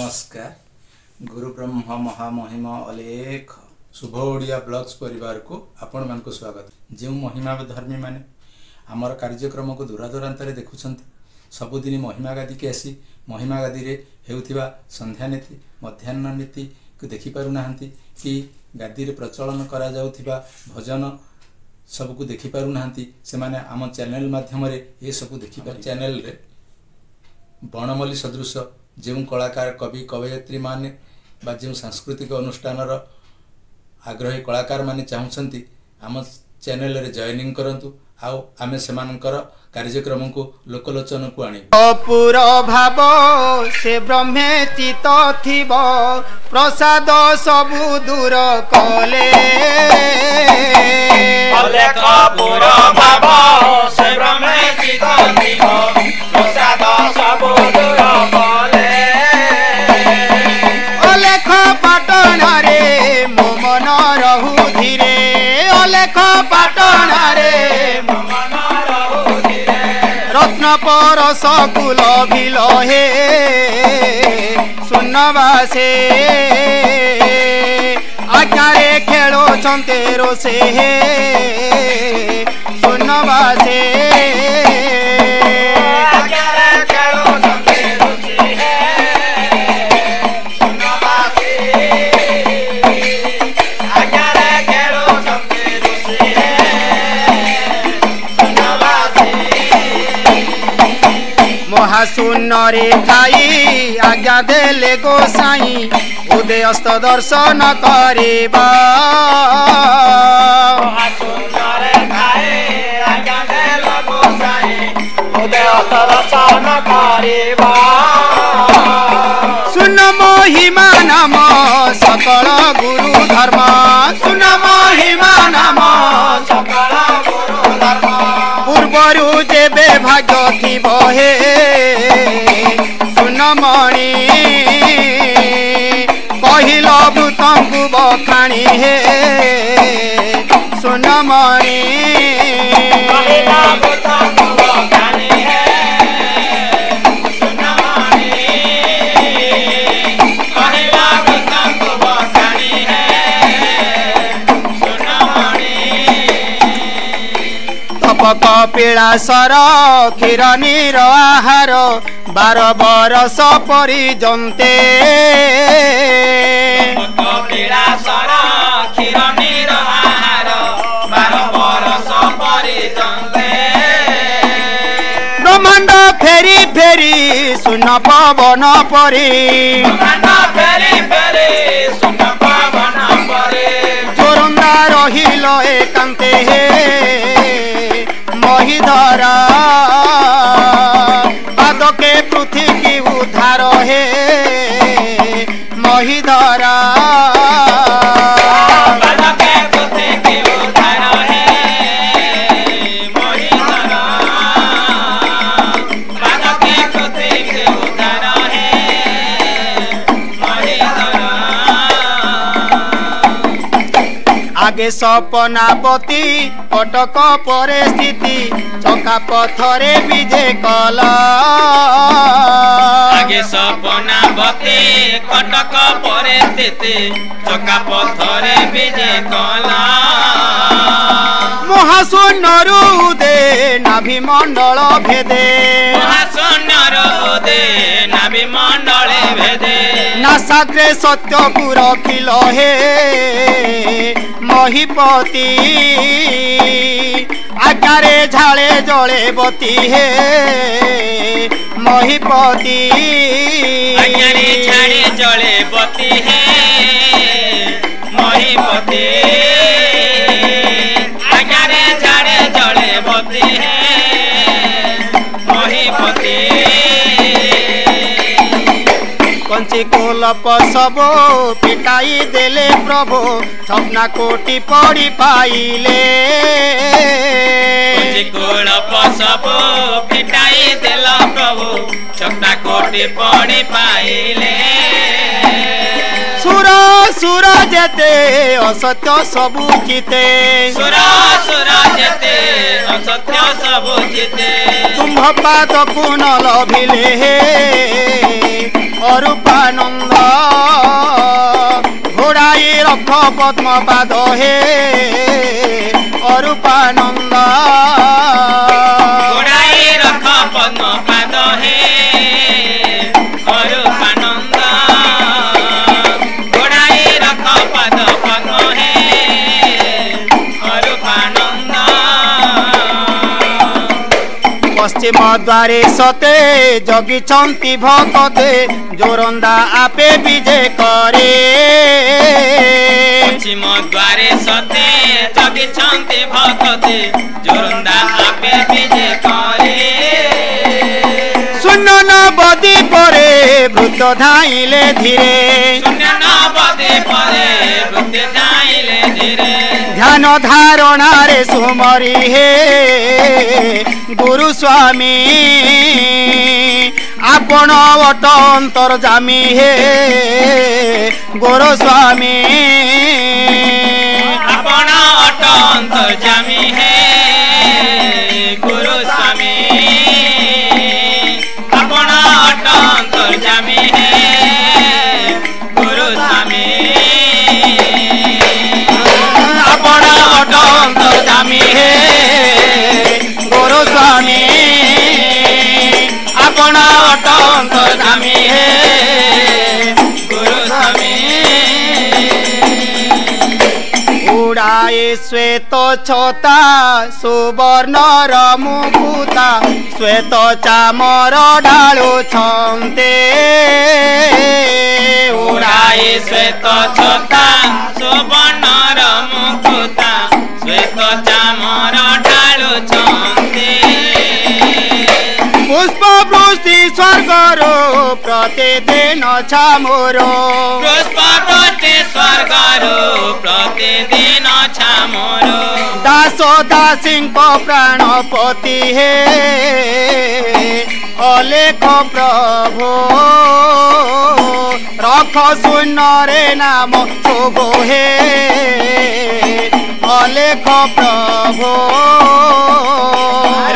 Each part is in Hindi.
नमस्कार। गुरु ब्रह्म महामहिम अलेख शुभ ओडिया ब्लॉग्स परिवार को आपण मान को स्वागत। जो महिमा धर्मी माने आमर कार्यक्रम को दूरादूरांत देखुं सबुदिन महिमा गादी के आसी महिमा गादी रे हेउथिबा संध्या नीति मध्याह्न नीति को देखि पारु नाहंती कि गादी रे प्रचलन करा जाउथिबा भजन सबको देखि पारु नाहंती से माने आम चैनल माध्यम रे ये सब देखि पार। चैनल रे बनमल्ली सदृश जो कलाकार कवि कवयित्री माने बा जो सांस्कृतिक अनुष्ठान आग्रही कलाकार माने चाहूँगी आम चैनल रे जॉइनिंग करंतु आउ आमे सेमानकर कार्यक्रम को लोकलोचन को आनी अपुर भाव से ब्रह्मेचित थिब प्रसाद सबु दूर कले अपुर भाव से ब्रह्मेचित थिब प्रसाद सबु दूर कले अलेख पाटण रे मो मन रहु धीरे अलेख पाटण रे रत्न परस कुल भिल हे सुनवासे आज्ञारे खेलो चंते रोसे हे सुनवासे महाशून्य रे खाई आज्ञा देले गोसाई उदय अस्त दर्शन करिबा महाशून्य रे खाई आज्ञा देले गोसाई उदय अस्त दर्शन करिबा सुन महिमा नाम सकल गुरु धर्म सुन महिमा नाम सकल गुरु धर्म पूर्वरु जेबे भाग्य थिब हे सुनमणि कहिल भूतंकु बखाणी हे सुनमणि कहिला भूतंकु बखाणी हे सुनमणि कहिला भूतंकु बखाणी हे सुनमणि तपक पिलासर क्षीर नीर आहार 12 बरस परिजन्ते पिलासर क्षीर नीर आहार 12 बरस परिजन्ते ब्रह्मांड फेरी फेरी सुन पवन परी ब्रह्मांड फेरी फेरी सुन पवन परी चोरंदा रहिल एकांते हे महिधरा पादके पृथ्वी उद्धार हे महिधरा पादके पृथ्वी उद्धार हे महिधरा पादके पृथ्वी उद्धार हे महिधरा आगे सपनापति कटक परे स्थिति चका पथरे विजे कला आगे सपनापति कटक परे स्थिति चका पथरे विजे कला महाशून्य रुदे नाभि मंडल भेदे महाशून्य नाभि मंडल भेदे नासाग्रे सत्य को रखिल हे महिपति आज्ञारे झाले जले बती हे महिपति आज्ञारे झाले जले बती हे महिपति आज्ञारे झाले जले बती हे महिपति कंची कोलप सबो पिटाई देले प्रभु सपना कोटि पड़ी पाइले कंची कोलप सबो पिटाई देला प्रभु सपना कोटि पड़ी पाइले सुर सुर जेते असत्य सबु चिते सुर सुर जेते असत्य सबु चिते तुम्भ पाद पुन लभिले हे অরূপানন্দ ঘোড়াই রক্ষ পদ্মপাদ হে অরূপানন্দ ঘোড়াই রখ পদ্মপাদ হে অরূপানন্দ ঘোড়াই রখ পদ পদ্ম হে অরূপানন্দ পশ্চিম দ্বারে সতে জগিছন্তি ভকতে জোরন্দা আপে বিজে করে পশ্চিম দ্বারে সতে জগিছন্তি ভকতে জোরন্দা আপে বিজে করে শূন্য নবদি পরে ভূত ধাইলে ধীরে শূন্য নবদি পরে ভূত ধাইলে ধীরে ধ্যান ধারণারে সুমরি হে গুরু স্বামী আপন অট অন্তর্জামী হে গুরু স্বামী আপন অট অন্তর্জামী হে গুরু স্বামী আপন অট অন্তর্জামী হে গুরু স্বামী আপন অট অন্তর্জামী হে গুরু স্বামী আপন অট অন্তর্জামী হে গুরু স্বামী উড়ায়ে শ্বেত ছতা সুবর্ণর মুকুতা শ্বেত চামর ঢালুছন্তে উড়ায়ে শ্বেত ছতা সুবর্ণর মুকুতা শ্বেত চামর ঢালুছন্তে পুষ্প বৃষ্টি স্বর্গর প্রতিদিন ছামোর পুষ্পবৃষ্টি স্বর্গରୁ ପ୍ରତିଦିନ ଛାମର দাস দাসীଙ୍କ প্রাণপতি হে অলেখ প্রভু রখ শূন্যরে নাম শুভ হে অলেখ প্রভু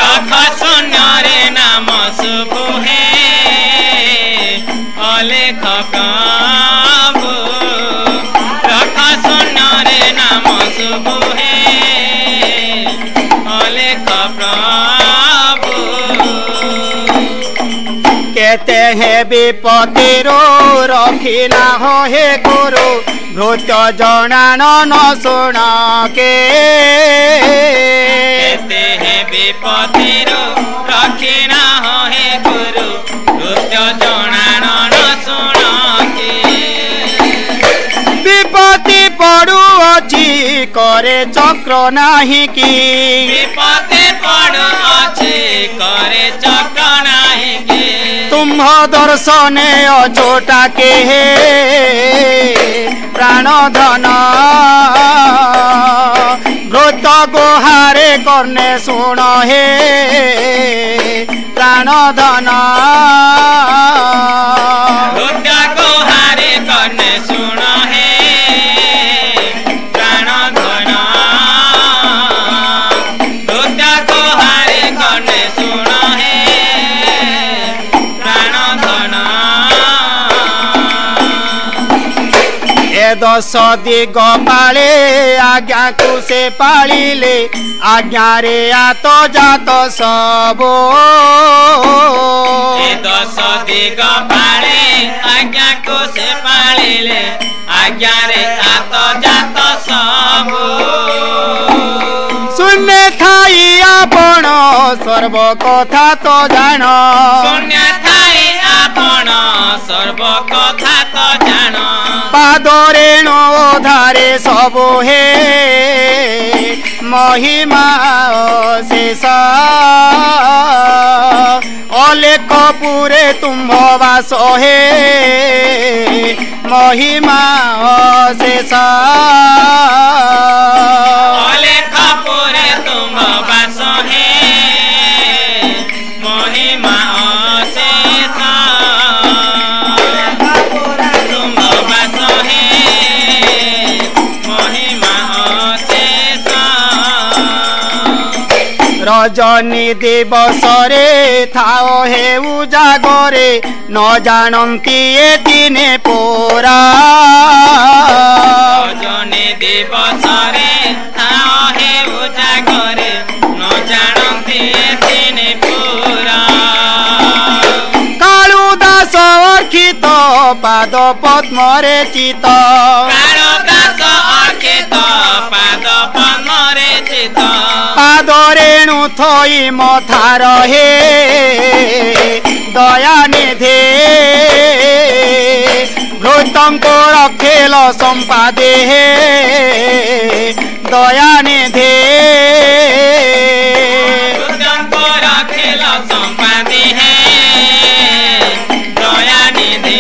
ରଖ ଶୂନ୍ୟରେ ନାମ ଶୁଭ ହେ ଅଲେଖ ପ୍ରଭୁ ରଖ ଶୂନ୍ୟରେ ନାମ ଶୁଭ ହେ ଅଲେଖ ପ୍ରଭୁ কেতে হে বিপতিরো রখিলা হে গুরু ভূত জনান ন শুণকে କେତେ ହେ ବିପତ୍ତିରୁ ରଖିନା ହେ ଗୁରୁ ନୃତ୍ୟ ଜଣାଣ ନ ଶୁଣକେ বিপতি পড়ুଅছি করে চক্র নাহি কি ବିପତ୍ତି ପଡ଼ୁଅଛି କରେ ଚକ୍ର ନାହିଁ କି তুম্ভ দর্শনে অচোটাকে হে প্রাণ ধন ব্রত গোহারে কর্ণে শুণ হে প্রাণ ধন ନୃତ୍ୟ ଗୁହାରି କର୍ଣ୍ଣେ ଶୁଣ ହେ ପ୍ରାଣ ଧନ ନୃତ୍ୟ ଗୁହାରି କର୍ଣ୍ଣେ ଶୁଣ ହେ ପ୍ରାଣ ଧନ এ দশ দিগ পালে আজ্ঞাকু সে পালিলে আজ্ঞারে আত জাত সব ଏ ଦଶ ଦିଗ ପାଳେ ଆଜ୍ଞାକୁ ସେ ପାଳିଲେ ଆଜ୍ଞାରେ ଆତ ଜାତ ସବୁ শূন্য থাই আপন সর্ব কথা তো জাণ ଶୂନ୍ୟ ଥାଇ ଆପଣ ସର୍ବ କଥା ତ ଜାଣ পাদরে ধারে সব হে মহিমা শেষ অলেখ পুরে তুম্ভ বাস হে মহিমা শেষ ଅଲେଖ ପରେ ତୁମ ବାସ ହେ ମହିମା ଅଶେଷ ତୁମ ବାସ ହେ ମହିମା ଅଶେଷ रजनी दिवस रे थाओ हेउ जागरे न जानती ए दिने पोरा रजनी दिवस रे थाओ हेउ जागरे न जानती ए दिने पोरा कालू दास अर्खित पाद पद्मरे चित कालिदास अर्खित पाद पद्मरे चित पाद रेणु थई मथार हे दयानिधे भृतंक रखेल संपादे हे दयानिधे भृतंक रखेल संपादे हे दयानिधे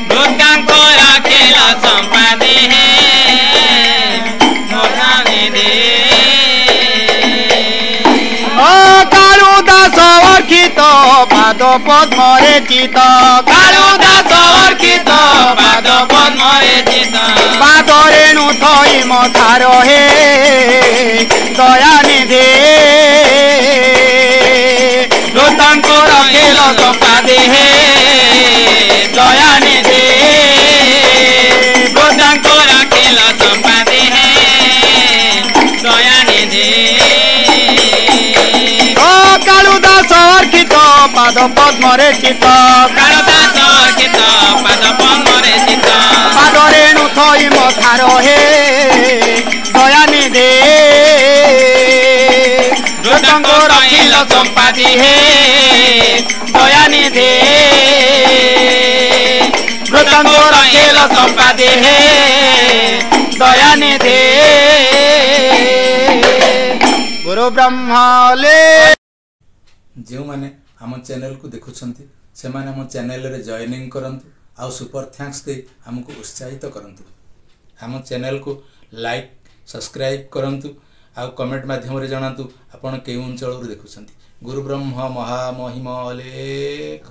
भृतंक रखेल संपादे हे दयानिधे ओ कालू दास अर्खित पाद पद्मरे चित कालिदास अर्खित पाद पद्मरे चित पाद रेणु थई मथार हे दयानिधे भृतंक रखेल संपादे हे दयानिधे भृतंक रखेल संपादे हे दयानिधे ओ कालू दास अर्खित पाद पद्मरे चित कालिदास अर्खित पाद पद्मरे चित पाद रेणु थई मथार हे दयानिधे भृतंक रखेल संपादे हे दयानिधे भृतंक रखेल संपादे हे दयानिधे गुरु ब्रह्मा ले जो मैंने आम चैनल को देखुछंती से माने आम चैनल रे जॉइनिंग करंतु आउ सुपर थैंक्स दे हमको उत्साहित करंतु आम चैनल को लाइक सब्सक्राइब करंतु आउ कमेंट माध्यम रे जणांतु आपण केउ अंचल देखुछंती गुरु ब्रह्म महामहिम अलेख।